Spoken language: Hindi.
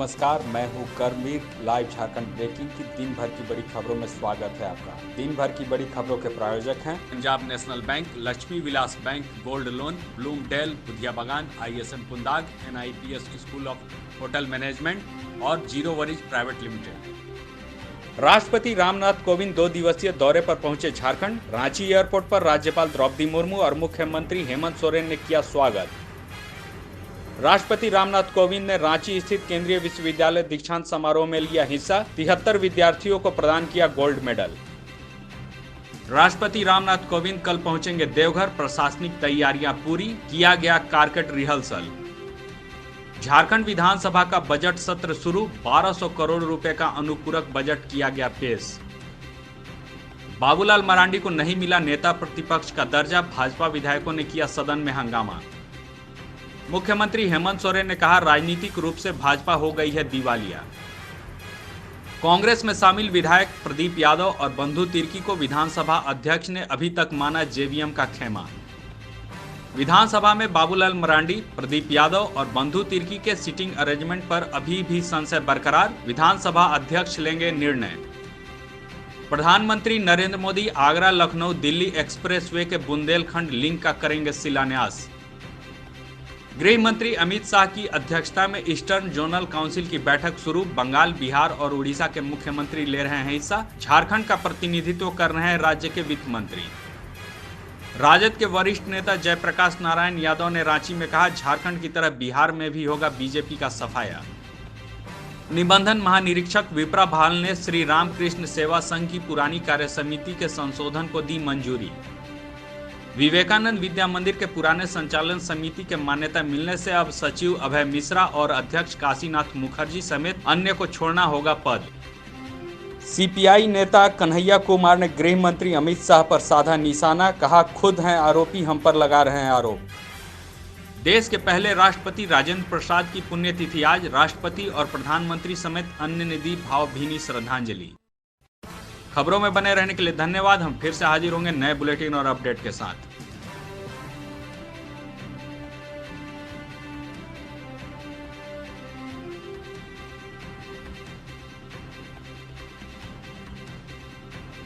नमस्कार, मैं हूं करमीर। लाइव झारखंड ब्रेकिंग की दिन भर की बड़ी खबरों में स्वागत है आपका। दिन भर की बड़ी खबरों के प्रायोजक हैं Punjab national bank, Lakshmi Vilas bank, gold loan, ब्लूमडेल, Budhiya बागान, ISM Pundag, NIPS school of hotel management और जीरो वरीज प्राइवेट लिमिटेड। राष्ट्रपति रामनाथ कोविंद 2 दिवसीय दौरे पर पहुंचे झारखंड। रांची एयरपोर्ट पर राज्यपाल द्रौपदी मुर्मू और मुख्यमंत्री हेमंत सोरेन ने किया स्वागत। राष्ट्रपति रामनाथ कोविंद ने रांची स्थित केंद्रीय विश्वविद्यालय दीक्षांत समारोह में लिया हिस्सा। 73 विद्यार्थियों को प्रदान किया गोल्ड मेडल। राष्ट्रपति रामनाथ कोविंद कल पहुंचेंगे देवघर। प्रशासनिक तैयारियां पूरी, किया गया कारकट रिहर्सल। झारखंड विधानसभा का बजट सत्र शुरू। 1200 करोड़ रुपए का अनुपूरक बजट किया गया पेश। बाबूलाल मरांडी को नहीं मिला नेता प्रतिपक्ष का दर्जा। भाजपा विधायकों ने किया सदन में हंगामा। मुख्यमंत्री हेमंत सोरेन ने कहा, राजनीतिक रूप से भाजपा हो गई है दिवालिया। कांग्रेस में शामिल विधायक प्रदीप यादव और बंधु तिर्की को विधानसभा अध्यक्ष ने अभी तक माना JVM का खेमा। विधानसभा में बाबूलाल मरांडी, प्रदीप यादव और बंधु तिर्की के सीटिंग अरेंजमेंट पर अभी भी संशय बरकरार। विधानसभा अध्यक्ष लेंगे निर्णय। प्रधानमंत्री नरेंद्र मोदी आगरा लखनऊ दिल्ली एक्सप्रेसवे के बुंदेलखंड लिंक का करेंगे शिलान्यास। गृह मंत्री अमित शाह की अध्यक्षता में ईस्टर्न जोनल काउंसिल की बैठक शुरू। बंगाल, बिहार और उड़ीसा के मुख्यमंत्री ले रहे हैं हिस्सा। झारखंड का प्रतिनिधित्व कर रहे हैं राज्य के वित्त मंत्री। राजद के वरिष्ठ नेता जयप्रकाश नारायण यादव ने रांची में कहा, झारखंड की तरह बिहार में भी होगा बीजेपी का सफाया। निबंधन महानिरीक्षक विप्रा भाल ने श्री रामकृष्ण सेवा संघ की पुरानी कार्य समिति के संशोधन को दी मंजूरी। विवेकानंद विद्या मंदिर के पुराने संचालन समिति के मान्यता मिलने से अब सचिव अभय मिश्रा और अध्यक्ष काशीनाथ मुखर्जी समेत अन्य को छोड़ना होगा पद। CPI नेता कन्हैया कुमार ने गृह मंत्री अमित शाह पर साधा निशाना। कहा, खुद हैं आरोपी, हम पर लगा रहे हैं आरोप। देश के पहले राष्ट्रपति राजेंद्र प्रसाद की पुण्यतिथि आज। राष्ट्रपति और प्रधानमंत्री समेत अन्य ने दी भावभीनी श्रद्धांजलि। खबरों में बने रहने के लिए धन्यवाद। हम फिर से हाजिर होंगे नए बुलेटिन और अपडेट के साथ।